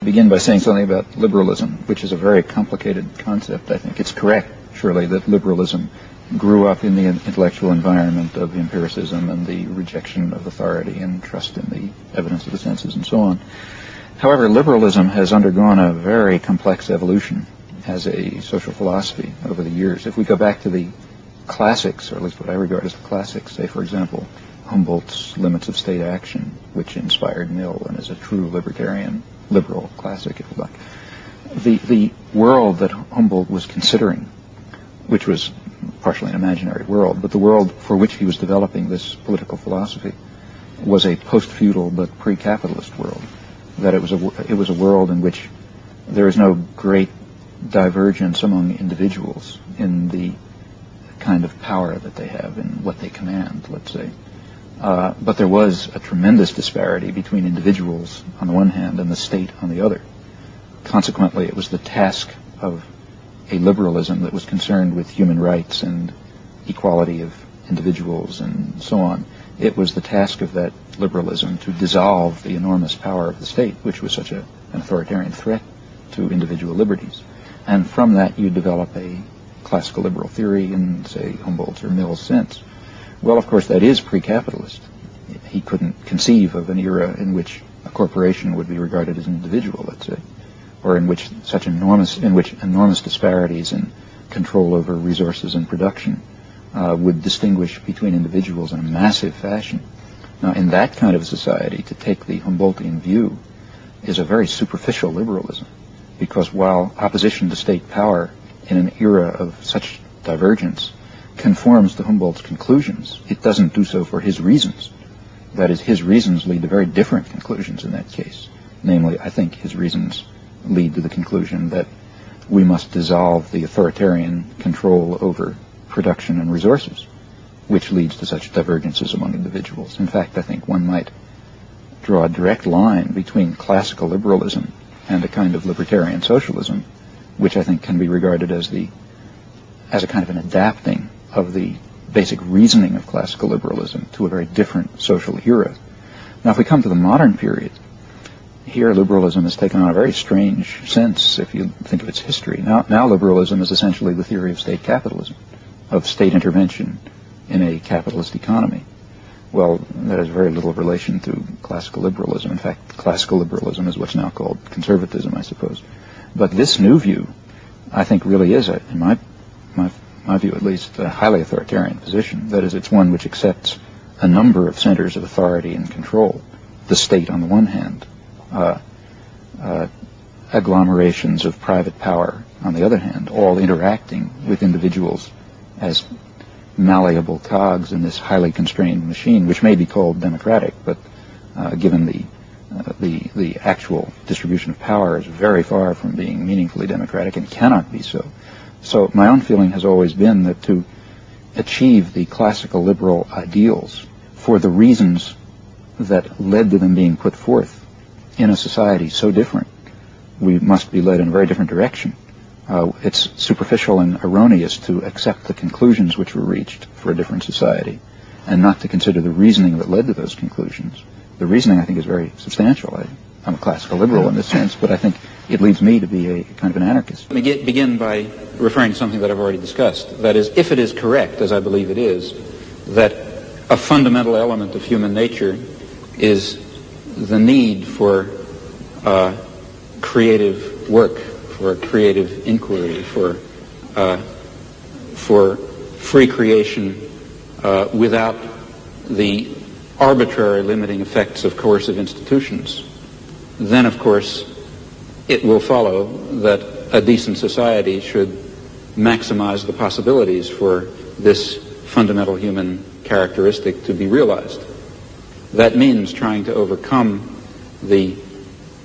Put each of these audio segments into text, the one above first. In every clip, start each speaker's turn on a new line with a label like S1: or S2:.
S1: Begin by saying something about liberalism, which is a very complicated concept. I think it's correct, surely, that liberalism grew up in the intellectual environment of empiricism and the rejection of authority and trust in the evidence of the senses and so on. However, liberalism has undergone a very complex evolution as a social philosophy over the years. If we go back to the classics, or at least what I regard as the classics, say, for example, Humboldt's Limits of State Action, which inspired Mill and is a true liberal classic, if you like. The world that Humboldt was considering, which was partially an imaginary world, but the world for which he was developing this political philosophy was a post-feudal but pre-capitalist world. That it was a world in which there is no great divergence among individuals in the kind of power that they have and what they command, let's say. But there was a tremendous disparity between individuals on the one hand and the state on the other. Consequently, it was the task of a liberalism that was concerned with human rights and equality of individuals and so on. It was the task of that liberalism to dissolve the enormous power of the state, which was such an authoritarian threat to individual liberties. And from that you develop a classical liberal theory in, say, Humboldt's or Mill's sense. Well, of course, that is pre-capitalist. He couldn't conceive of an era in which a corporation would be regarded as an individual, let's say, or in which enormous disparities in control over resources and production would distinguish between individuals in a massive fashion. Now, in that kind of a society, to take the Humboldtian view is a very superficial liberalism, because while opposition to state power in an era of such divergence conforms to Humboldt's conclusions, it doesn't do so for his reasons. That is, his reasons lead to very different conclusions in that case. Namely, I think his reasons lead to the conclusion that we must dissolve the authoritarian control over production and resources, which leads to such divergences among individuals. In fact, I think one might draw a direct line between classical liberalism and a kind of libertarian socialism, which I think can be regarded as a kind of an adapting of the basic reasoning of classical liberalism to a very different social era. Now, if we come to the modern period, here liberalism has taken on a very strange sense if you think of its history. Now liberalism is essentially the theory of state capitalism, of state intervention in a capitalist economy. Well, that has very little relation to classical liberalism. In fact, classical liberalism is what's now called conservatism, I suppose. But this new view, I think, really is, in my view at least, a highly authoritarian position. That is, it's one which accepts a number of centers of authority and control. The state on the one hand, agglomerations of private power on the other hand, all interacting with individuals as malleable cogs in this highly constrained machine, which may be called democratic, but given the actual distribution of power is very far from being meaningfully democratic and cannot be so. So my own feeling has always been that to achieve the classical liberal ideals for the reasons that led to them being put forth in a society so different, we must be led in a very different direction. It's superficial and erroneous to accept the conclusions which were reached for a different society and not to consider the reasoning that led to those conclusions. The reasoning, I think, is very substantial. I'm a classical liberal in this sense, but I think it leads me to be a kind of an anarchist.
S2: Let me begin by referring to something that I've already discussed. That is, if it is correct, as I believe it is, that a fundamental element of human nature is the need for creative work, for creative inquiry, for free creation without the arbitrary limiting effects of coercive institutions, then, of course, it will follow that a decent society should maximize the possibilities for this fundamental human characteristic to be realized. That means trying to overcome the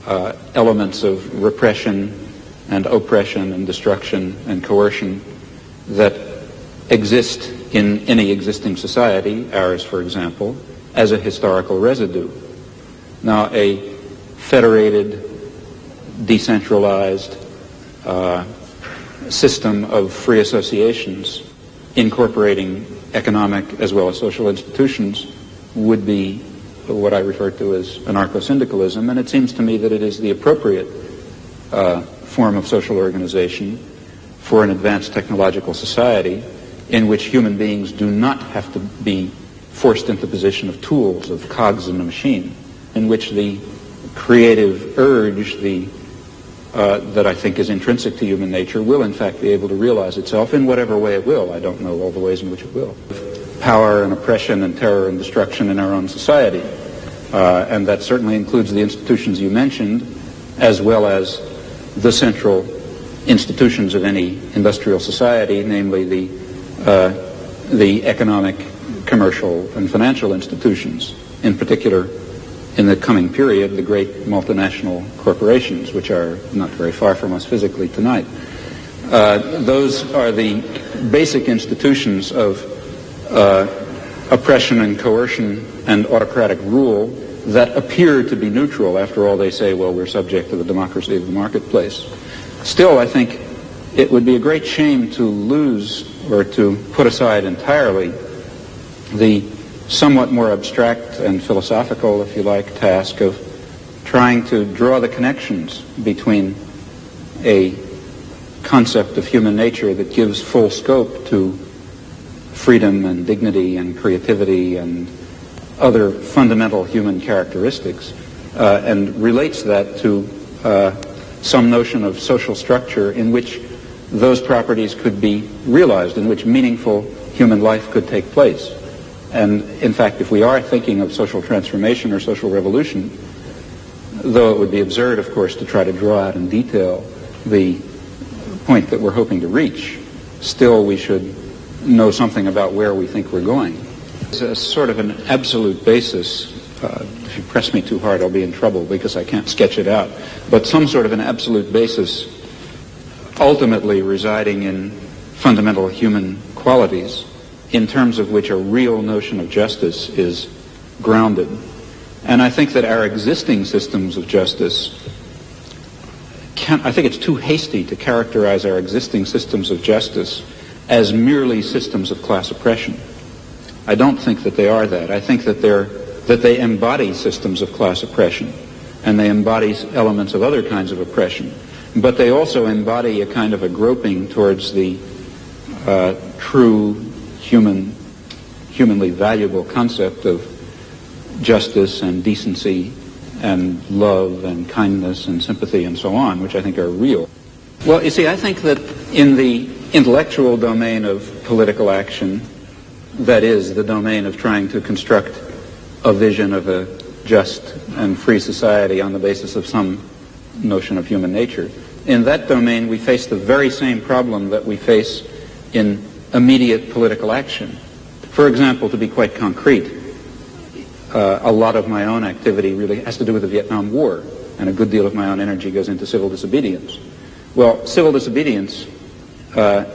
S2: elements of repression and oppression and destruction and coercion that exist in any existing society, ours, for example, as a historical residue. Now, a federated, decentralized system of free associations incorporating economic as well as social institutions would be what I refer to as anarcho-syndicalism, and it seems to me that it is the appropriate form of social organization for an advanced technological society in which human beings do not have to be forced into the position of tools, of cogs in a machine, in which the creative urge that I think is intrinsic to human nature will in fact be able to realize itself in whatever way it will. I don't know all the ways in which it will. Power and oppression and terror and destruction in our own society. And that certainly includes the institutions you mentioned, as well as the central institutions of any industrial society, namely the economic, commercial, and financial institutions, in particular, in the coming period, the great multinational corporations, which are not very far from us physically tonight. Those are the basic institutions of oppression and coercion and autocratic rule that appear to be neutral. After all, they say, well, we're subject to the democracy of the marketplace. Still, I think it would be a great shame to lose or to put aside entirely the somewhat more abstract and philosophical, if you like, task of trying to draw the connections between a concept of human nature that gives full scope to freedom and dignity and creativity and other fundamental human characteristics and relates that to some notion of social structure in which those properties could be realized, in which meaningful human life could take place. And in fact, if we are thinking of social transformation or social revolution, though it would be absurd, of course, to try to draw out in detail the point that we're hoping to reach, still we should know something about where we think we're going. It's a sort of an absolute basis. If you press me too hard, I'll be in trouble because I can't sketch it out. But some sort of an absolute basis ultimately residing in fundamental human qualities in terms of which a real notion of justice is grounded. And I think that our existing systems of justice I think it's too hasty to characterize our existing systems of justice as merely systems of class oppression. I don't think that they are that. I think that they embody systems of class oppression, and they embody elements of other kinds of oppression. But they also embody a kind of a groping towards the true humanly valuable concept of justice and decency and love and kindness and sympathy and so on, which I think are real. Well, you see, I think that in the intellectual domain of political action, that is, the domain of trying to construct a vision of a just and free society on the basis of some notion of human nature, in that domain we face the very same problem that we face in immediate political action. For example, to be quite concrete, a lot of my own activity really has to do with the Vietnam War, and a good deal of my own energy goes into civil disobedience. Well, civil disobedience in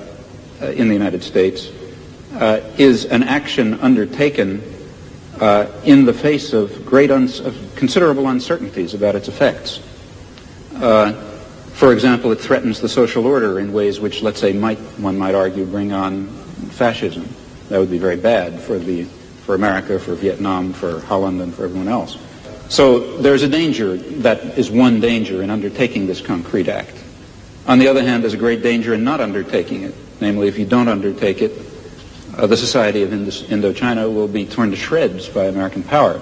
S2: the United States is an action undertaken in the face of of considerable uncertainties about its effects. For example, it threatens the social order in ways which, let's say, one might argue, bring on fascism. That would be very bad for America, for Vietnam, for Holland, and for everyone else. So there's a danger, that is one danger in undertaking this concrete act. On the other hand, there's a great danger in not undertaking it. Namely, if you don't undertake it, the society of Indochina will be torn to shreds by American power.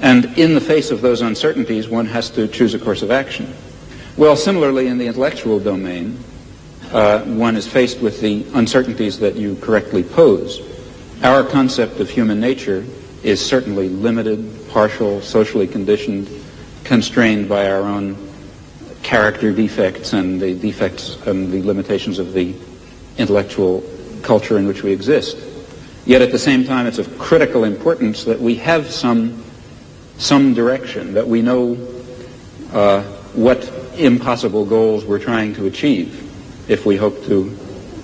S2: And in the face of those uncertainties, one has to choose a course of action. Well, similarly, in the intellectual domain, one is faced with the uncertainties that you correctly pose. Our concept of human nature is certainly limited, partial, socially conditioned, constrained by our own character defects and the defects and the limitations of the intellectual culture in which we exist. Yet at the same time, it's of critical importance that we have some direction, that we know what impossible goals we're trying to achieve if we hope to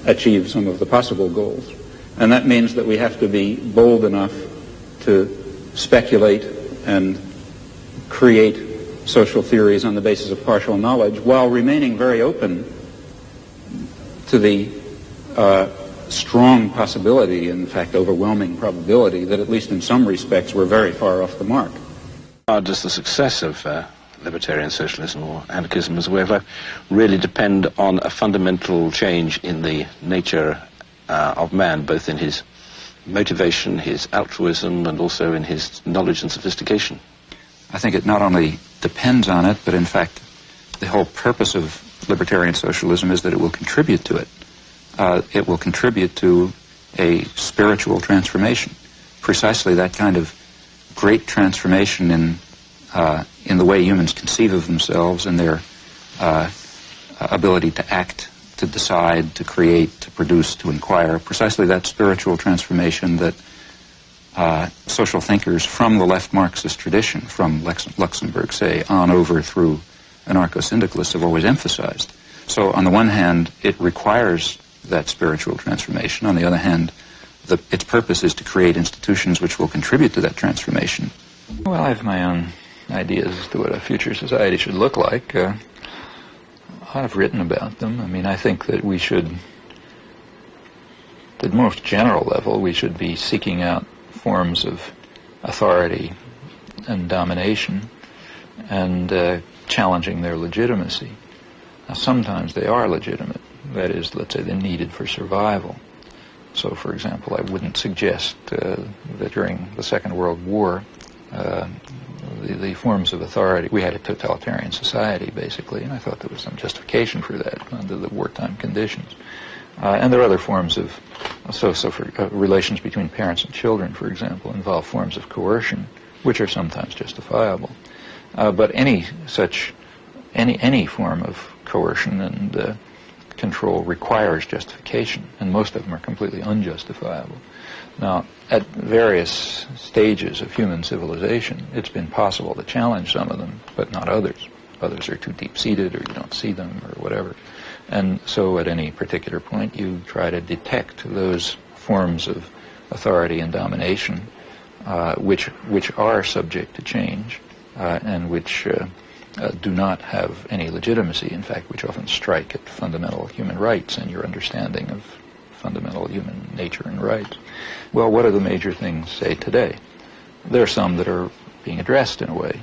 S2: achieve some of the possible goals. And that means that we have to be bold enough to speculate and create social theories on the basis of partial knowledge while remaining very open to the strong possibility, in fact overwhelming probability, that at least in some respects we're very far off the mark.
S3: Does the success of libertarian socialism or anarchism as a way of life really depend on a fundamental change in the nature of man, both in his motivation, his altruism, and also in his knowledge and sophistication.
S2: I think it not only depends on it, but in fact, the whole purpose of libertarian socialism is that it will contribute to it. It will contribute to a spiritual transformation. Precisely that kind of great transformation in the way humans conceive of themselves and their ability to act, to decide, to create, to produce, to inquire. Precisely that spiritual transformation that social thinkers from the left Marxist tradition, from Luxemburg, say, on over through anarcho-syndicalists have always emphasized. So on the one hand, it requires that spiritual transformation. On the other hand, its purpose is to create institutions which will contribute to that transformation. Well, I have my own ideas as to what a future society should look like. I've written about them. I mean, I think that we should, at the most general level, we should be seeking out forms of authority and domination and challenging their legitimacy. Now, sometimes they are legitimate. That is, let's say, they're needed for survival. So, for example, I wouldn't suggest that during the Second World War, the forms of authority, we had a totalitarian society, basically, and I thought there was some justification for that under the wartime conditions. And there are other forms of, relations between parents and children, for example, involve forms of coercion, which are sometimes justifiable. But any form of coercion and control requires justification, and most of them are completely unjustifiable. Now, at various stages of human civilization, it's been possible to challenge some of them, but not others. Others are too deep-seated, or you don't see them, or whatever. And so at any particular point, you try to detect those forms of authority and domination which are subject to change and which do not have any legitimacy, in fact, which often strike at fundamental human rights and your understanding of fundamental human nature and rights. Well, what are the major things, say, today? There are some that are being addressed in a way.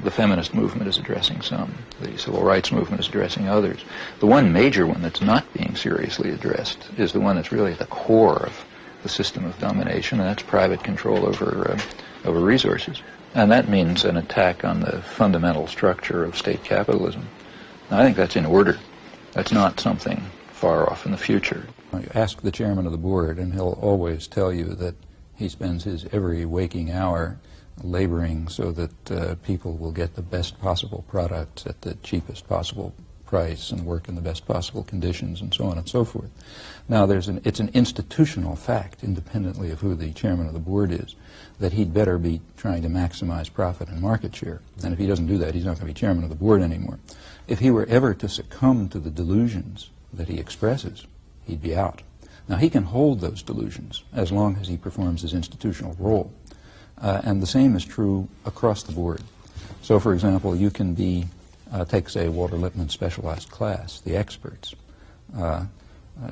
S2: The feminist movement is addressing some. The civil rights movement is addressing others. The one major one that's not being seriously addressed is the one that's really at the core of the system of domination, and that's private control over resources. And that means an attack on the fundamental structure of state capitalism. Now, I think that's in order. That's not something far off in the future. You ask the chairman of the board, and he'll always tell you that he spends his every waking hour laboring so that people will get the best possible products at the cheapest possible price and work in the best possible conditions and so on and so forth. Now, it's an institutional fact, independently of who the chairman of the board is, that he'd better be trying to maximize profit and market share. And if he doesn't do that, he's not going to be chairman of the board anymore. If he were ever to succumb to the delusions that he expresses, he'd be out. Now, he can hold those delusions as long as he performs his institutional role. And the same is true across the board. So, for example, you can be, take, say, Walter Lippmann's specialized class, the experts.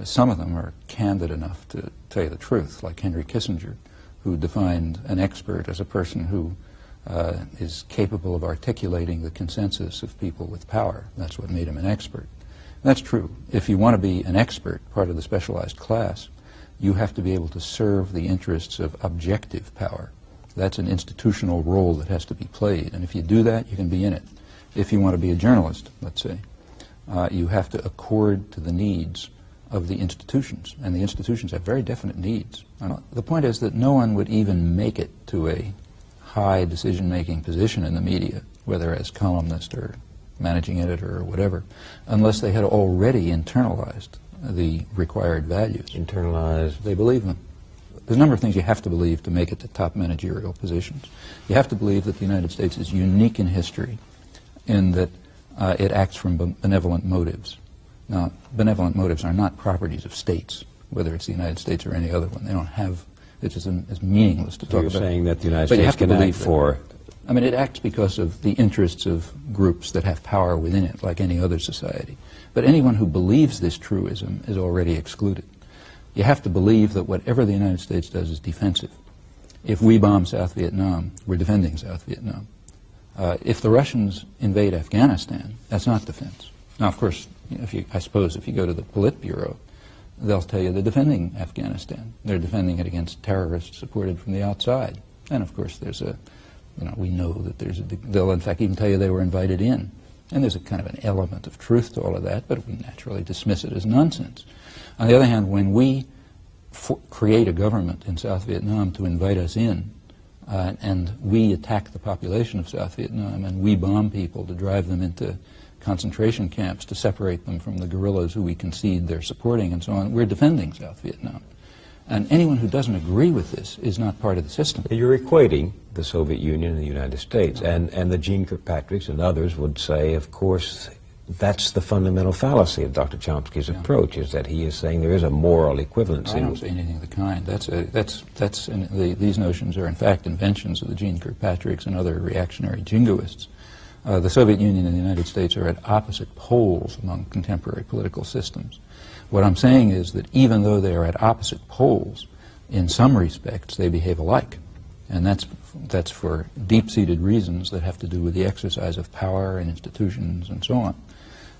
S2: Some of them are candid enough to tell you the truth, like Henry Kissinger, who defined an expert as a person who is capable of articulating the consensus of people with power. That's what made him an expert. And that's true. If you want to be an expert, part of the specialized class, you have to be able to serve the interests of objective power. That's an institutional role that has to be played. And if you do that, you can be in it. If you want to be a journalist, let's say, you have to accord to the needs of the institutions. And the institutions have very definite needs. The point is that no one would even make it to a high decision-making position in the media, whether as columnist or managing editor or whatever, unless they had already internalized the required values.
S4: Internalized.
S2: They believe them. There's a number of things you have to believe to make it to top managerial positions. You have to believe that the United States is unique in history in that it acts from benevolent motives. Now, benevolent motives are not properties of states, whether it's the United States or any other one. They don't have, it's just it's meaningless to talk about.
S4: You're saying that the United States can act for...
S2: I mean, it acts because of the interests of groups that have power within it, like any other society. But anyone who believes this truism is already excluded. You have to believe that whatever the United States does is defensive. If we bomb South Vietnam, we're defending South Vietnam.
S1: If the Russians invade Afghanistan, that's not defense. Now, of course, I suppose if you go to the Politburo, they'll tell you they're defending Afghanistan. They're defending it against terrorists supported from the outside. And of course, we know that they'll in fact even tell you they were invited in. And there's a kind of an element of truth to all of that, but we naturally dismiss it as nonsense. On the other hand, when we create a government in South Vietnam to invite us in, and we attack the population of South Vietnam, and we bomb people to drive them into concentration camps to separate them from the guerrillas who we concede they're supporting and so on, we're defending South Vietnam. And anyone who doesn't agree with this is not part of the system.
S4: You're equating the Soviet Union and the United States, and the Gene Kirkpatricks and others would say, of course, that's the fundamental fallacy of Dr. Chomsky's approach, is that he is saying there is a moral equivalence.
S1: I don't say anything of the kind. These notions are in fact inventions of the Gene Kirkpatricks and other reactionary jingoists. The Soviet Union and the United States are at opposite poles among contemporary political systems. What I'm saying is that even though they are at opposite poles, in some respects they behave alike. And that's for deep-seated reasons that have to do with the exercise of power and institutions and so on.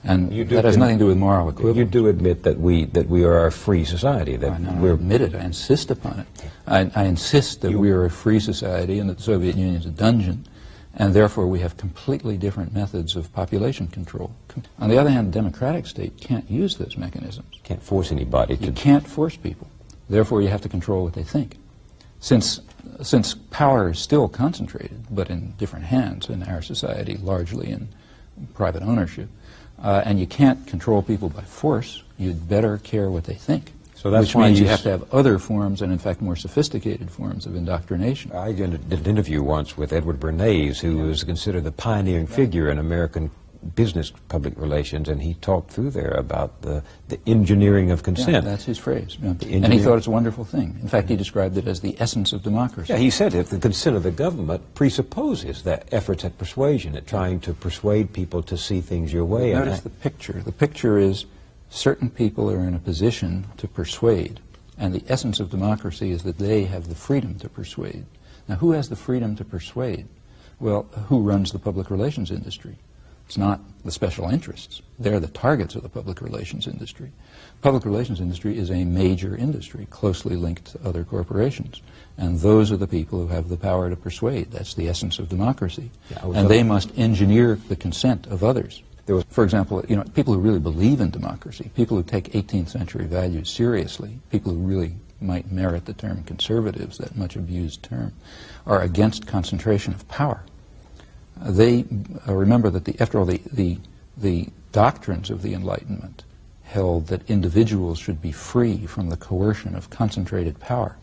S1: And that has nothing to do with moral equivalence.
S4: You do admit that we are a free society. That
S1: I admit it. I insist upon it. I insist that we are a free society and that the Soviet Union is a dungeon, and therefore we have completely different methods of population control. On the other hand, a democratic state can't use those mechanisms.
S4: Can't force anybody to.
S1: You can't force people. Therefore, you have to control what they think. Since power is still concentrated, but in different hands in our society, largely in private ownership, and you can't control people by force, you'd better care what they think.
S4: So that's
S1: which
S4: why
S1: means you have to have other forms, and in fact more sophisticated forms of indoctrination.
S4: I did an interview once with Edward Bernays, who was considered the pioneering figure in American business public relations, and he talked through there about the engineering of consent.
S1: Yeah, that's his phrase. Yeah. And he thought it's a wonderful thing. In fact, he described it as the essence of democracy.
S4: Yeah, he said that the consent of the government presupposes that efforts at persuasion, at trying to persuade people to see things your way.
S1: Notice the picture. The picture is certain people are in a position to persuade, and the essence of democracy is that they have the freedom to persuade. Now, who has the freedom to persuade? Well, who runs the public relations industry? It's not the special interests. They're the targets of the public relations industry. Public relations industry is a major industry, closely linked to other corporations. And those are the people who have the power to persuade. That's the essence of democracy. And they must engineer the consent of others. For example, people who really believe in democracy, people who take 18th century values seriously, people who really might merit the term conservatives, that much abused term, are against concentration of power. They remember that after all, the doctrines of the Enlightenment held that individuals should be free from the coercion of concentrated power.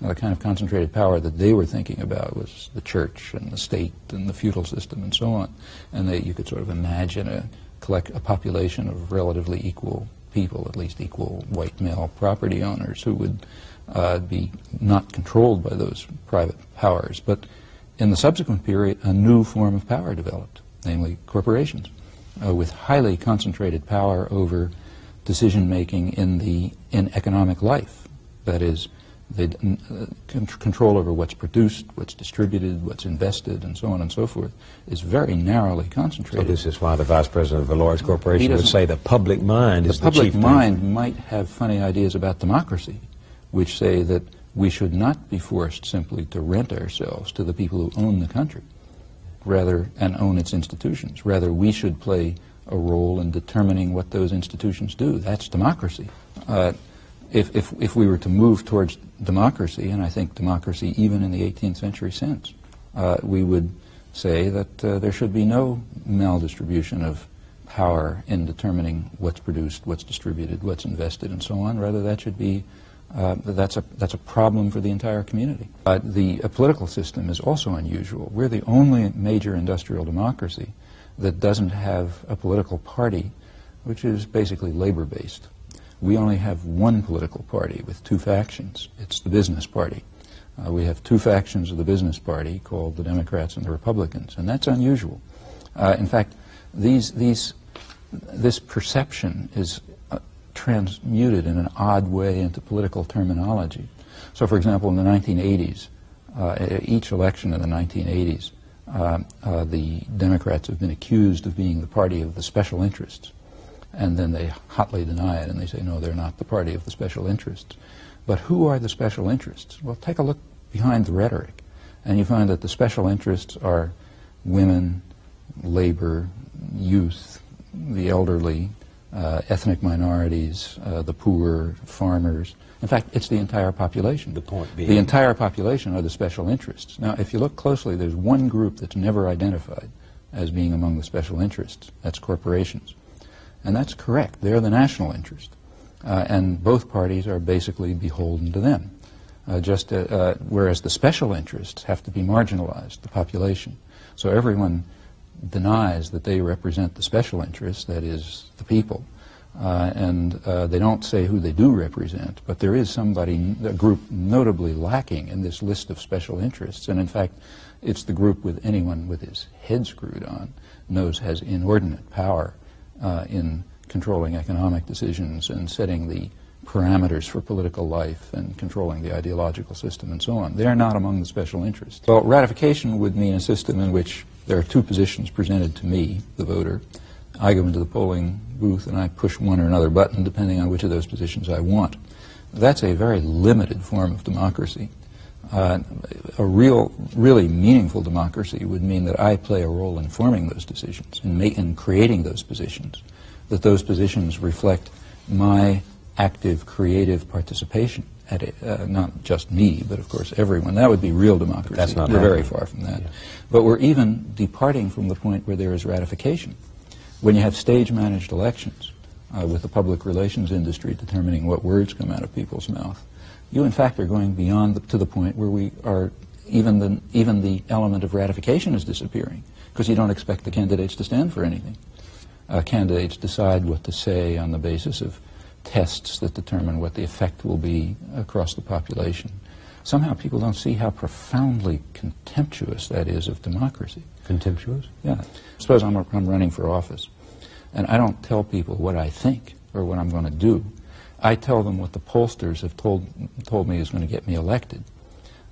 S1: Now, the kind of concentrated power that they were thinking about was the church and the state and the feudal system and so on. And you could sort of imagine a population of relatively equal people, at least equal white male property owners, who would be not controlled by those private powers. But in the subsequent period, a new form of power developed, namely corporations, with highly concentrated power over decision-making in economic life. That is, they control over what's produced, what's distributed, what's invested, and so on and so forth, is very narrowly concentrated.
S4: So this is why the vice president of a large corporation would say the public mind is the chief thing.
S1: The public mind might have funny ideas about democracy, which say that we should not be forced simply to rent ourselves to the people who own the country, and own its institutions. Rather, we should play a role in determining what those institutions do. That's democracy. If we were to move towards democracy, and I think democracy even in the 18th century sense, we would say that there should be no maldistribution of power in determining what's produced, what's distributed, what's invested, and so on. Rather, that should be that's a problem for the entire community. The political system is also unusual. We're the only major industrial democracy that doesn't have a political party which is basically labor-based. We only have one political party with two factions. It's the business party. We have two factions of the business party called the Democrats and the Republicans, and that's unusual. In fact, this perception is transmuted in an odd way into political terminology. So, for example, in the 1980s, each election in the 1980s, the Democrats have been accused of being the party of the special interests. And then they hotly deny it, and they say, no, they're not the party of the special interests. But who are the special interests? Well, take a look behind the rhetoric, and you find that the special interests are women, labor, youth, the elderly, ethnic minorities, the poor, farmers. In fact, it's the entire population.
S4: The point being,
S1: the entire population are the special interests. Now, if you look closely, there's one group that's never identified as being among the special interests. That's corporations. And that's correct. They're the national interest. And both parties are basically beholden to them. Whereas the special interests have to be marginalized, the population. So everyone denies that they represent the special interests, that is, the people. And they don't say who they do represent, but there is a group notably lacking in this list of special interests. And in fact, it's the group with anyone with his head screwed on knows has inordinate power in controlling economic decisions and setting the parameters for political life and controlling the ideological system and so on. They are not among the special interests. Well, ratification would mean a system in which there are two positions presented to me, the voter. I go into the polling booth and I push one or another button depending on which of those positions I want. That's a very limited form of democracy. A really meaningful democracy would mean that I play a role in forming those decisions, in creating those positions, that those positions reflect my active, creative participation at it, not just me, but of course everyone. That would be real democracy.
S4: That's not
S1: We're
S4: happening.
S1: very far from that.
S4: Yeah.
S1: But we're even departing from the point where there is ratification. When you have stage-managed elections with the public relations industry determining what words come out of people's mouth, you in fact are going beyond to the point where we are even the element of ratification is disappearing because you don't expect the candidates to stand for anything. Candidates decide what to say on the basis of tests that determine what the effect will be across the population. Somehow people don't see how profoundly contemptuous that is of democracy.
S4: Contemptuous?
S1: Yeah. Suppose I'm running for office, and I don't tell people what I think or what I'm going to do. I tell them what the pollsters have told me is going to get me elected.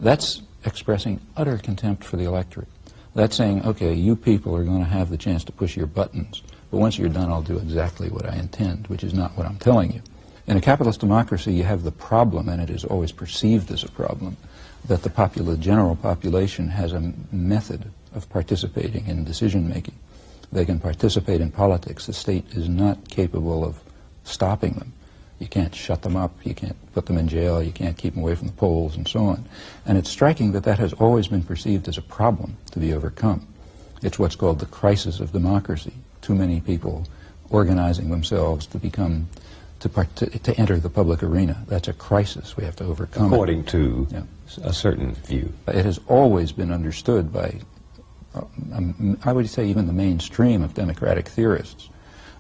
S1: That's expressing utter contempt for the electorate. That's saying, okay, you people are going to have the chance to push your buttons, but once you're done, I'll do exactly what I intend, which is not what I'm telling you. In a capitalist democracy, you have the problem, and it is always perceived as a problem, that the general population has a method of participating in decision-making. They can participate in politics. The state is not capable of stopping them. You can't shut them up, you can't put them in jail, you can't keep them away from the polls, and so on. And it's striking that that has always been perceived as a problem to be overcome. It's what's called the crisis of democracy. Too many people organizing themselves to enter the public arena. That's a crisis we have to overcome.
S4: According to a certain view.
S1: It has always been understood by, I would say even the mainstream of democratic theorists,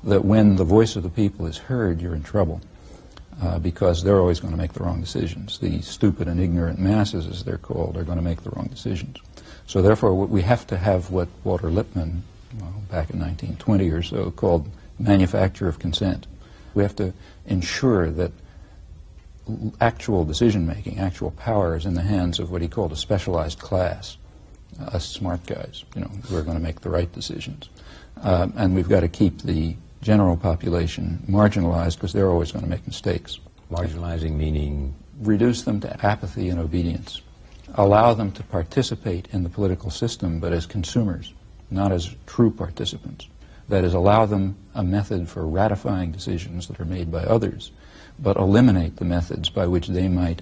S1: that when the voice of the people is heard, you're in trouble. Because they're always going to make the wrong decisions. The stupid and ignorant masses, as they're called, are going to make the wrong decisions. So therefore, we have to have what Walter Lippmann, back in 1920 or so, called manufacture of consent. We have to ensure that actual decision-making, actual power is in the hands of what he called a specialized class, us smart guys, who are going to make the right decisions. And we've got to keep the general population marginalized because they're always going to make mistakes.
S4: Marginalizing meaning?
S1: Reduce them to apathy and obedience. Allow them to participate in the political system, but as consumers, not as true participants. That is, allow them a method for ratifying decisions that are made by others, but eliminate the methods by which they might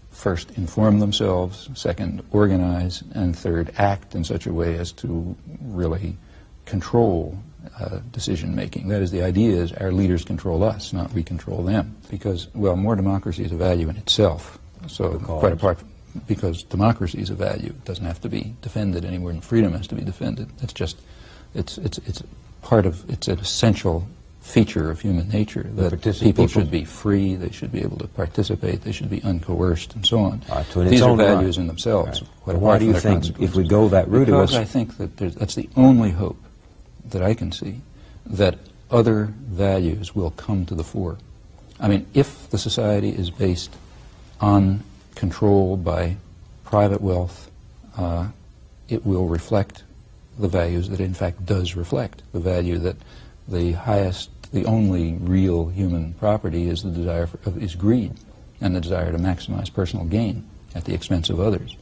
S1: first inform themselves, second organize, and third act in such a way as to really control decision-making. That is, the idea is our leaders control us, not we control them. Because, well, more democracy is a value in itself. So quite apart from, because democracy is a value. It doesn't have to be defended any more than freedom has to be defended. It's just, it's part of, it's an essential feature of human nature that people should be free, they should be able to participate, they should be uncoerced, and so on. These are values in themselves.
S4: Right. Why do you think, if we go that route,
S1: because I think that that's the only hope that I can see, that other values will come to the fore. I mean, if the society is based on control by private wealth,
S2: it will reflect the values that it in fact does reflect. The value that the only real human property is the desire is greed, and the desire to maximize personal gain at the expense of others.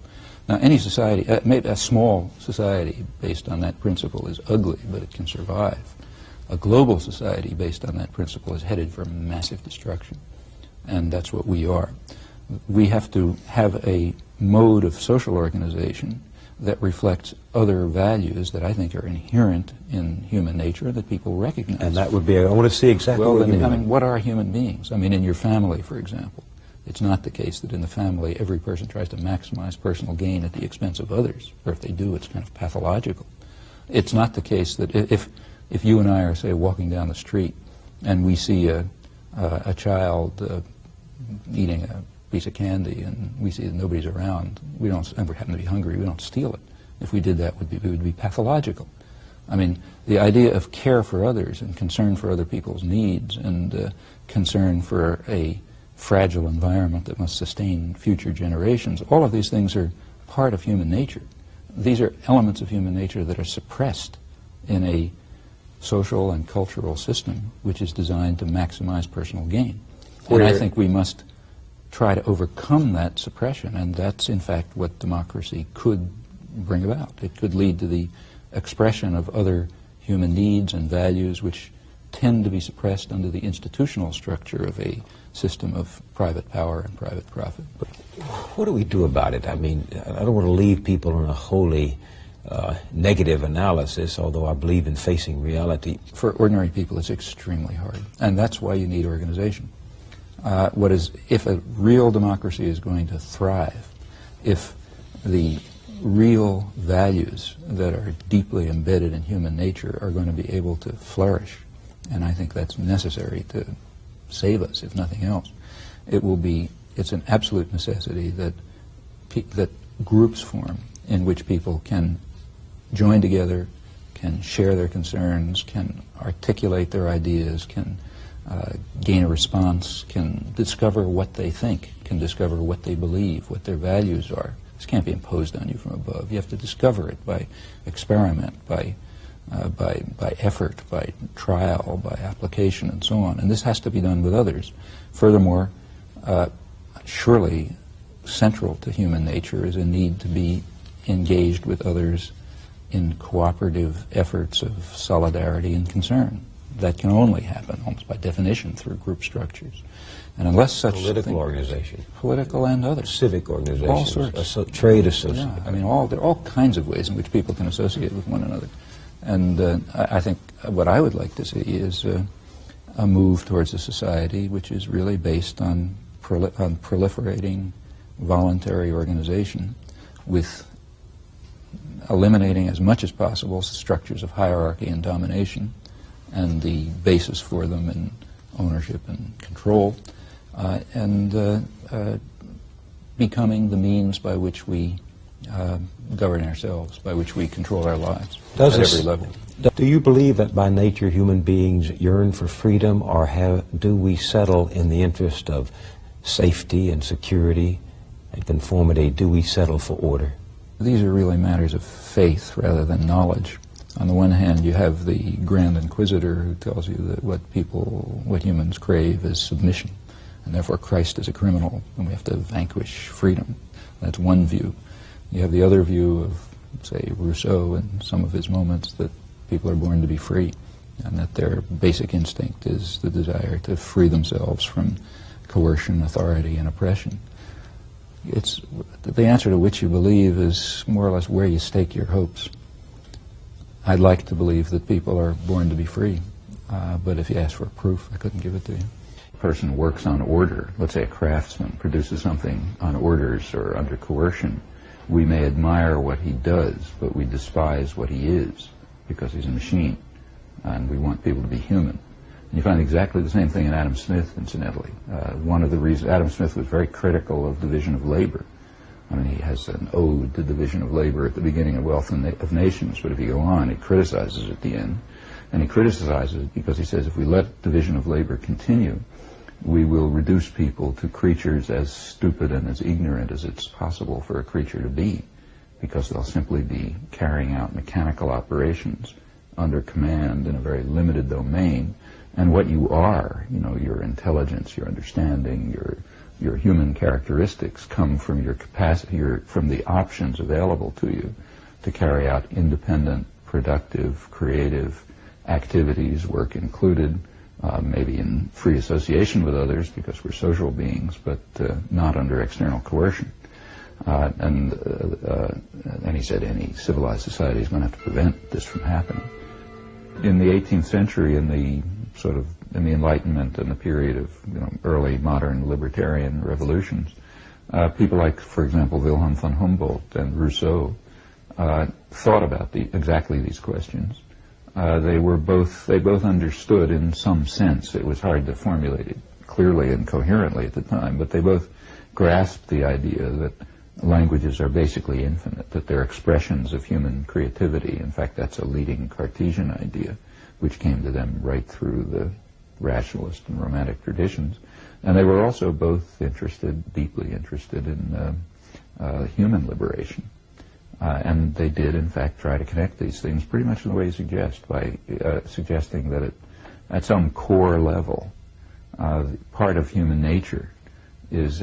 S2: Now, any society, a small society based on that principle is ugly, but it can survive. A global society based on that principle is headed for massive destruction, and that's what we are. We have to have a mode of social organization that reflects other values that I think are inherent in human nature that people recognize.
S4: And that would be, I want to see exactly what you mean.
S2: I mean, what are human beings? I mean, in your family, for example, it's not the case that in the family every person tries to maximize personal gain at the expense of others, or if they do, it's kind of pathological. It's not the case that if you and I are, say, walking down the street and we see a child eating a piece of candy and we see that nobody's around, we don't ever happen to be hungry, we don't steal it. If we did that, it would be pathological. I mean, the idea of care for others and concern for other people's needs and concern for a fragile environment that must sustain future generations, all of these things are part of human nature. These are elements of human nature that are suppressed in a social and cultural system which is designed to maximize personal gain. And I think we must try to overcome that suppression, and that's in fact what democracy could bring about. It could lead to the expression of other human needs and values which tend to be suppressed under the institutional structure of a system of private power and private profit.
S4: But what do we do about it? I mean, I don't want to leave people in a wholly negative analysis, although I believe in facing reality.
S2: For ordinary people, it's extremely hard, and that's why you need organization. If a real democracy is going to thrive, if the real values that are deeply embedded in human nature are going to be able to flourish, and I think that's necessary to save us, if nothing else, it's an absolute necessity that groups form in which people can join together, can share their concerns, can articulate their ideas, can gain a response, can discover what they think, can discover what they believe, what their values are. This can't be imposed on you from above. You have to discover it by experiment, by effort, by trial, by application, and so on. And this has to be done with others. Furthermore, surely central to human nature is a need to be engaged with others in cooperative efforts of solidarity and concern. That can only happen, almost by definition, through group structures. And unless such
S4: political organization,
S2: political and others,
S4: civic organizations,
S2: all sorts,
S4: trade associations.
S2: Yeah, I mean, there are all kinds of ways in which people can associate with one another. And I think what I would like to see is a move towards a society which is really based on proliferating voluntary organization, with eliminating as much as possible structures of hierarchy and domination and the basis for them in ownership and control, and becoming the means by which we govern ourselves, by which we control our lives at every level.
S4: Do you believe that by nature human beings yearn for freedom, or do we settle in the interest of safety and security and conformity? Do we settle for order?
S2: These are really matters of faith rather than knowledge. On the one hand, you have the Grand Inquisitor who tells you that what humans crave is submission, and therefore Christ is a criminal, and we have to vanquish freedom. That's one view. You have the other view of, say, Rousseau in some of his moments, that people are born to be free, and that their basic instinct is the desire to free themselves from coercion, authority, and oppression. It's the answer to which you believe is more or less where you stake your hopes. I'd like to believe that people are born to be free, but if you ask for proof, I couldn't give it to you. A person works on order. Let's say a craftsman produces something on orders or under coercion. We may admire what he does, but we despise what he is because he's a machine, and we want people to be human. And you find exactly the same thing in Adam Smith, incidentally. One of the reasons Adam Smith was very critical of division of labor. I mean, he has an ode to division of labor at the beginning of Wealth of Nations, but if you go on, he criticizes it at the end. And he criticizes it because he says if we let division of labor continue, we will reduce people to creatures as stupid and as ignorant as it's possible for a creature to be.
S1: because they'll simply be carrying out mechanical operations under command in a very limited domain. And what you are, your intelligence, your understanding, your human characteristics come from your capacity, from the options available to you to carry out independent, productive, creative activities, work included, maybe in free association with others because we're social beings, but not under external coercion. And he said any civilized society is going to have to prevent this from happening. In the 18th century, in the Enlightenment and the period of early modern libertarian revolutions, people like, for example, Wilhelm von Humboldt and Rousseau thought about exactly these questions. They both understood in some sense. It was hard to formulate it clearly and coherently at the time, but they both grasped the idea that languages are basically infinite, that they're expressions of human creativity. In fact, that's a leading Cartesian idea, which came to them right through the rationalist and romantic traditions. And they were also both deeply interested in human liberation. And they did, in fact, try to connect these things pretty much in the way you suggest, by suggesting that at some core level, part of human nature is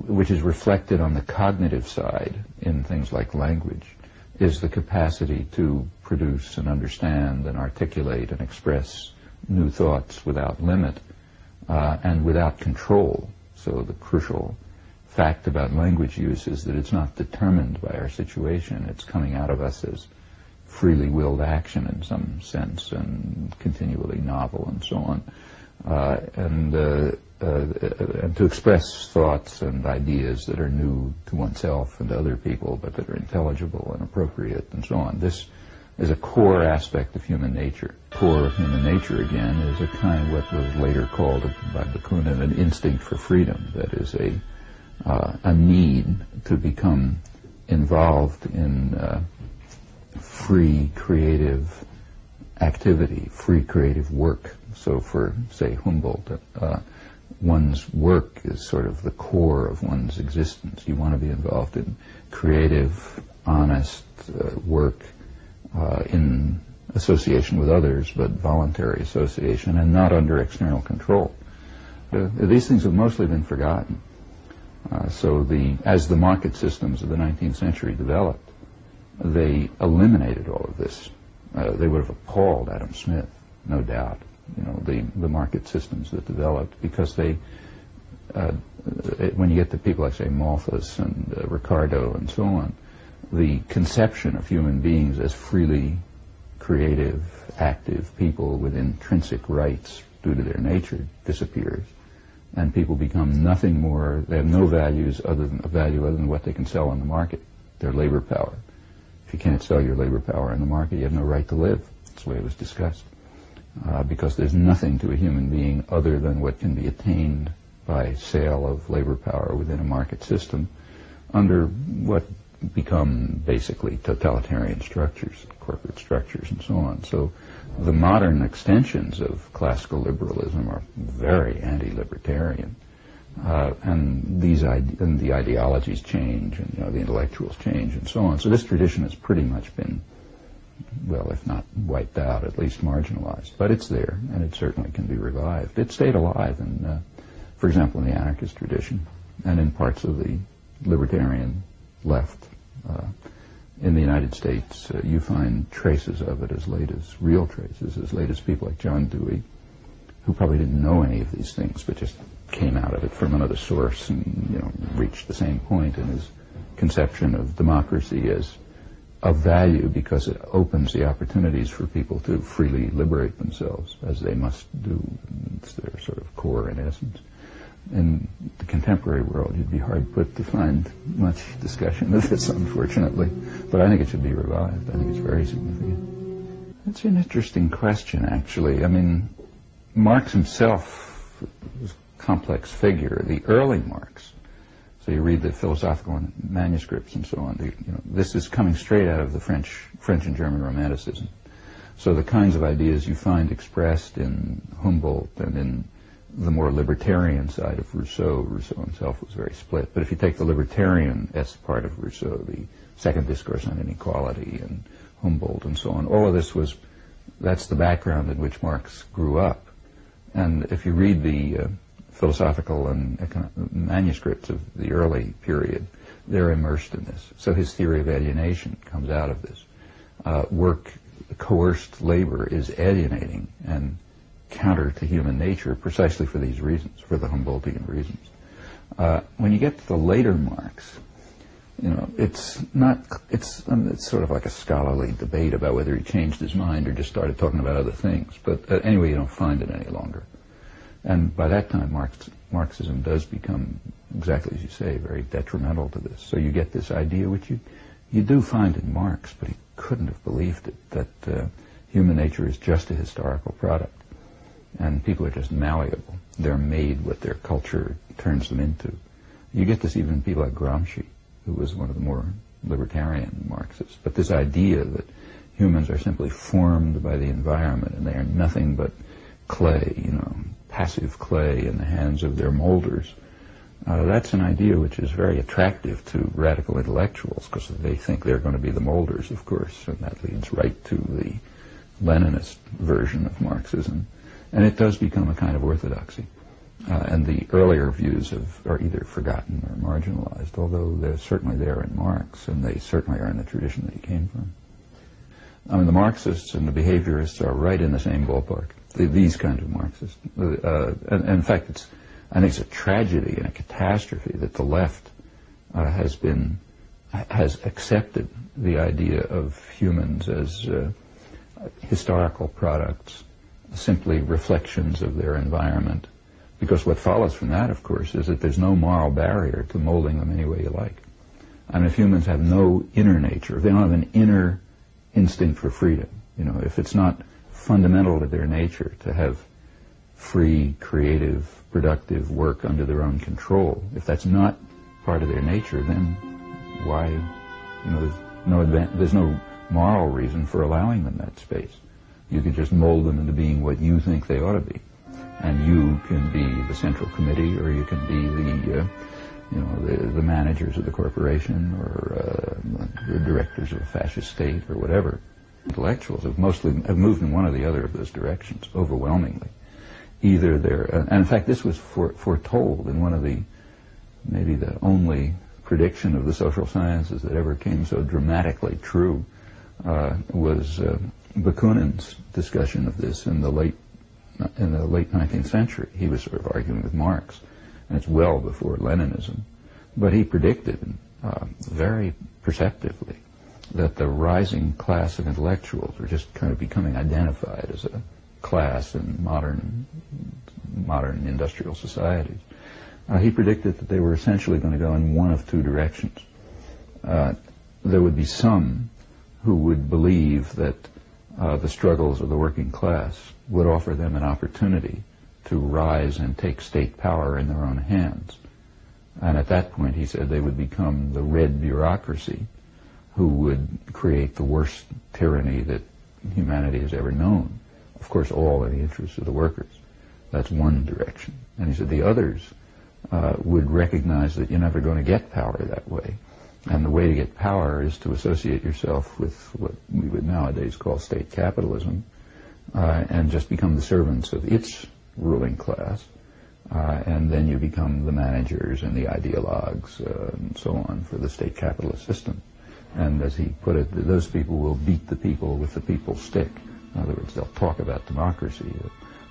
S1: which is reflected on the cognitive side in things like language, is the capacity to produce and understand and articulate and express new thoughts without limit and without control. So the crucial fact about language use is that it's not determined by our situation. It's coming out of us as freely willed action in some sense and continually novel and so on. And to express thoughts and ideas that are new to oneself and to other people, but that are intelligible and appropriate and so on. This is a core aspect of human nature. Core of human nature, again, is a kind of what was later called by Bakunin an instinct for freedom. That is a need to become involved in free creative activity, free creative work. So for, say, Humboldt, one's work is sort of the core of one's existence. You want to be involved in creative, honest work in association with others, but voluntary association and not under external control. These things have mostly been forgotten. As the market systems of the 19th century developed, they eliminated all of this. They would have appalled Adam Smith, no doubt, the market systems that developed, because when you get to people like, say, Malthus and Ricardo and so on, the conception of human beings as freely creative, active people with intrinsic rights due to their nature disappears. And people become nothing more, they have no value other than what they can sell on the market, their labor power. If you can't sell your labor power in the market, you have no right to live. That's the way it was discussed. Because there's nothing to a human being other than what can be attained by sale of labor power within a market system under what become basically totalitarian structures, corporate structures, and so on. So the modern extensions of classical liberalism are very anti-libertarian. And the ideologies change, and the intellectuals change, and so on. So this tradition has pretty much been, well, if not wiped out, at least marginalized. But it's there, and it certainly can be revived. It stayed alive, for example, in the anarchist tradition, and in parts of the libertarian left. In the United States, you find traces of it real traces, as late as people like John Dewey, who probably didn't know any of these things, but just came out of it from another source and, reached the same point in his conception of democracy as of value because it opens the opportunities for people to freely liberate themselves, as they must do. It's their sort of core in essence. In the contemporary world, you'd be hard put to find much discussion of this, unfortunately. But I think it should be revived. I think it's very significant. It's an interesting question, actually. I mean, Marx himself was a complex figure. The early Marx, so you read the philosophical manuscripts and so on, this is coming straight out of the French and German Romanticism. So the kinds of ideas you find expressed in Humboldt and in the more libertarian side of Rousseau. Rousseau himself was very split. But if you take the libertarian-esque part of Rousseau, the Second Discourse on Inequality and Humboldt and so on, all of this that's the background in which Marx grew up. And if you read the philosophical and manuscripts of the early period, they're immersed in this. So his theory of alienation comes out of this. Coerced labor is alienating and counter to human nature precisely for these reasons, for the Humboldtian reasons. When you get to the later Marx, it's sort of like a scholarly debate about whether he changed his mind or just started talking about other things. But anyway, you don't find it any longer. And by that time, Marxism does become, exactly as you say, very detrimental to this. So you get this idea, which you do find in Marx, but he couldn't have believed it, that human nature is just a historical product. And people are just malleable. They're made what their culture turns them into. You get this even in people like Gramsci, who was one of the more libertarian Marxists. But this idea that humans are simply formed by the environment and they are nothing but clay, passive clay in the hands of their molders, that's an idea which is very attractive to radical intellectuals because they think they're going to be the molders, of course, and that leads right to the Leninist version of Marxism. And it does become a kind of orthodoxy. And the earlier views are either forgotten or marginalized, although they're certainly there in Marx, and they certainly are in the tradition that he came from. I mean, the Marxists and the behaviorists are right in the same ballpark, these kind of Marxists. And in fact, I think it's a tragedy and a catastrophe that the left has accepted the idea of humans as historical products, simply reflections of their environment. Because what follows from that, of course, is that there's no moral barrier to molding them any way you like. I mean, if humans have no inner nature, if they don't have an inner instinct for freedom, if it's not fundamental to their nature to have free, creative, productive work under their own control, if that's not part of their nature, then why, there's no moral reason for allowing them that space. You could just mold them into being what you think they ought to be. And you can be the central committee, or you can be the managers of the corporation, or the directors of a fascist state, or whatever. Intellectuals have moved in one or the other of those directions, overwhelmingly. Either they're, and in fact this was foretold in one of maybe the only prediction of the social sciences that ever came so dramatically true, was Bakunin's discussion of this in the late 19th century. He was sort of arguing with Marx, and it's well before Leninism. But he predicted very perceptively that the rising class of intellectuals were just kind of becoming identified as a class in modern industrial societies. He predicted that they were essentially going to go in one of two directions. There would be some who would believe that the struggles of the working class would offer them an opportunity to rise and take state power in their own hands. And at that point, he said, they would become the red bureaucracy who would create the worst tyranny that humanity has ever known. Of course, all in the interests of the workers. That's one direction. And he said the others would recognize that you're never going to get power that way. And the way to get power is to associate yourself with what we would nowadays call state capitalism, and just become the servants of its ruling class. And then you become the managers and the ideologues and so on for the state capitalist system. And as he put it, those people will beat the people with the people's stick. In other words, they'll talk about democracy,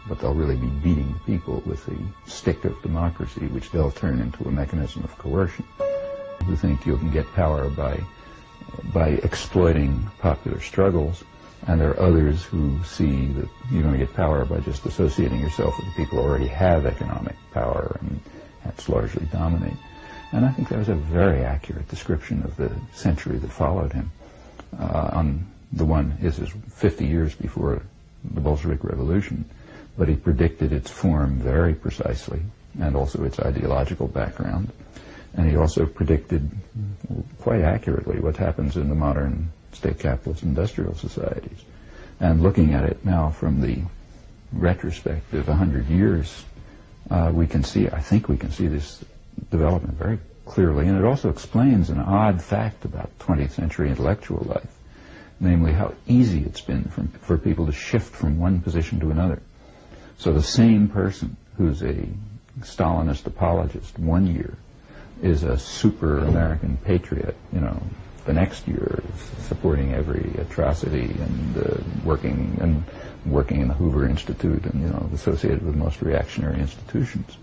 S1: but they'll really be beating the people with the stick of democracy, which they'll turn into a mechanism of coercion. Who think you can get power by exploiting popular struggles, and there are others who see that you're going to get power by just associating yourself with the people who already have economic power and that's largely dominate. And I think that was a very accurate description of the century that followed him. On the one, this is 50 years before the Bolshevik Revolution, but he predicted its form very precisely, and also its ideological background. And he also predicted quite accurately what happens in the modern state capitalist industrial societies. And looking at it now from the retrospect of 100 years I think we can see this development very clearly, and it also explains an odd fact about 20th century intellectual life, namely how easy it's been for people to shift from one position to another. So the same person who's a Stalinist apologist one year is a super American patriot, the next year supporting every atrocity and working in the Hoover Institute and associated with most reactionary institutions.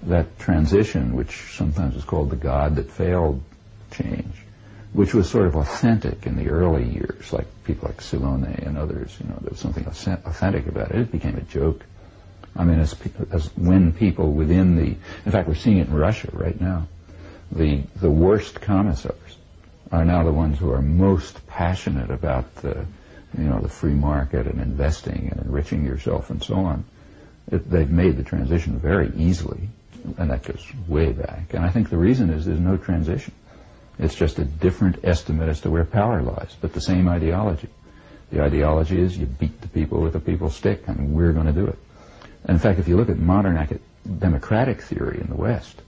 S1: That transition, which sometimes is called the God that failed change, which was sort of authentic in the early years, like people like Silone and others, there was something authentic about it. It became a joke. I mean, as when people within in fact, we're seeing it in Russia right now. The worst commissars are now the ones who are most passionate about the free market and investing and enriching yourself and so on. They've made the transition very easily, and that goes way back. And I think the reason is there's no transition. It's just a different estimate as to where power lies, but the same ideology. The ideology is you beat the people with a people's stick, and we're going to do it. And in fact, if you look at modern democratic theory in the West,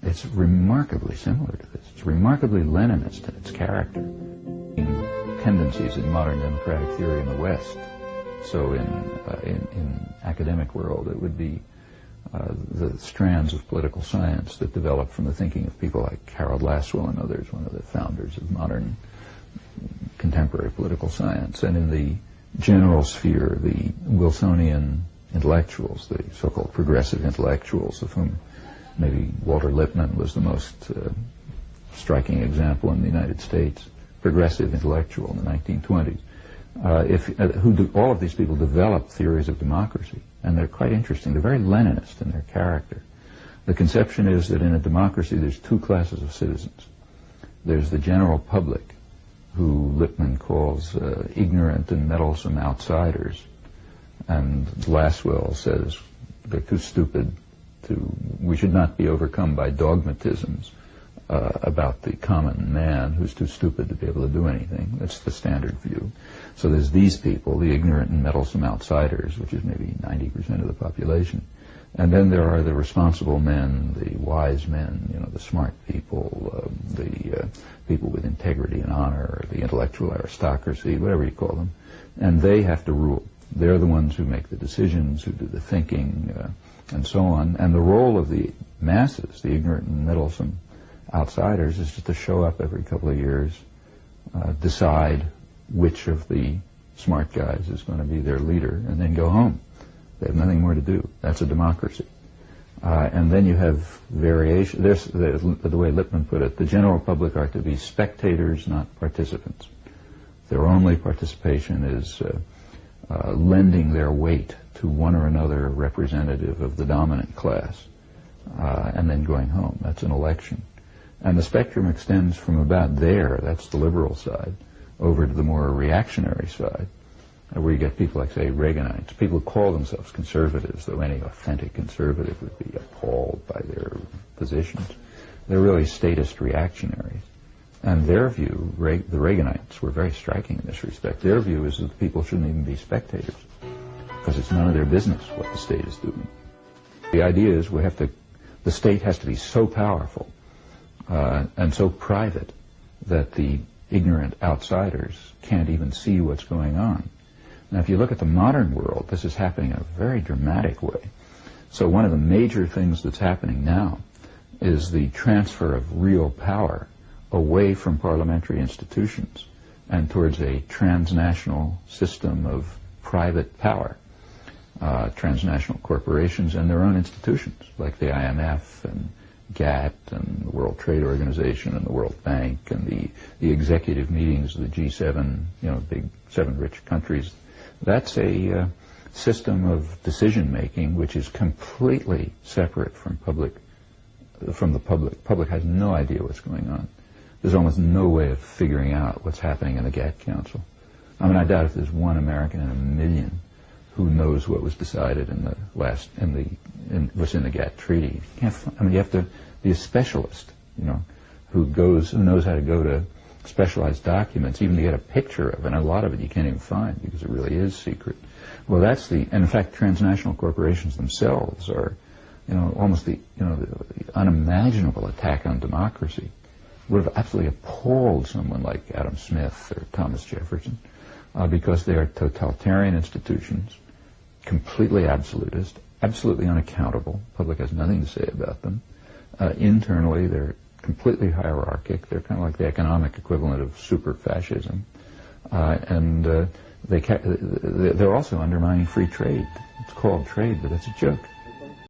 S1: it's remarkably similar to this. It's remarkably Leninist in its character. Tendencies in modern democratic theory in the West. So in academic world, it would be the strands of political science that developed from the thinking of people like Harold Lasswell and others, one of the founders of modern contemporary political science. And in the general sphere, the Wilsonian intellectuals, the so-called progressive intellectuals, of whom maybe Walter Lippmann was the most striking example in the United States, progressive intellectual in the 1920s. All of these people developed theories of democracy, and they're quite interesting. They're very Leninist in their character. The conception is that in a democracy there's two classes of citizens. There's the general public, who Lippmann calls ignorant and meddlesome outsiders, and Lasswell says they're too stupid we should not be overcome by dogmatisms about the common man who's too stupid to be able to do anything. That's the standard view. So there's these people, the ignorant and meddlesome outsiders, which is maybe 90% of the population. And then there are the responsible men, the wise men, the smart people, the people with integrity and honor, the intellectual aristocracy, whatever you call them. And they have to rule. They're the ones who make the decisions, who do the thinking, and so on. And the role of the masses, the ignorant and meddlesome outsiders, is just to show up every couple of years, decide which of the smart guys is going to be their leader, and then go home. They have nothing more to do. That's a democracy. And then you have variation. The way Lippmann put it, the general public are to be spectators, not participants. Their only participation is lending their weight to one or another representative of the dominant class, and then going home. That's an election. And the spectrum extends from about there, that's the liberal side, over to the more reactionary side, where you get people like, say, Reaganites, people who call themselves conservatives, though any authentic conservative would be appalled by their positions. They're really statist reactionaries. And their view, the Reaganites were very striking in this respect. Their view is that people shouldn't even be spectators, because it's none of their business what the state is doing. The idea is the state has to be so powerful and so private that the ignorant outsiders can't even see what's going on. Now, if you look at the modern world, this is happening in a very dramatic way. So one of the major things that's happening now is the transfer of real power away from parliamentary institutions and towards a transnational system of private power, transnational corporations and their own institutions, like the IMF and GATT and the World Trade Organization and the World Bank and the executive meetings of the G7, big 7 rich countries. That's a system of decision-making which is completely separate from the public. Public has no idea what's going on. There's almost no way of figuring out what's happening in the GATT Council. I mean, I doubt if there's one American in a million who knows what was decided in what's in the GATT treaty. You have to be a specialist, who knows how to go to specialized documents, even to get a picture of it. And a lot of it you can't even find because it really is secret. Well, and in fact, transnational corporations themselves are almost the unimaginable attack on democracy would have absolutely appalled someone like Adam Smith or Thomas Jefferson, because they are totalitarian institutions, completely absolutist, absolutely unaccountable. The public has nothing to say about them. Internally, they're completely hierarchic. They're kind of like the economic equivalent of super fascism, and they're also undermining free trade. It's called trade, but it's a joke.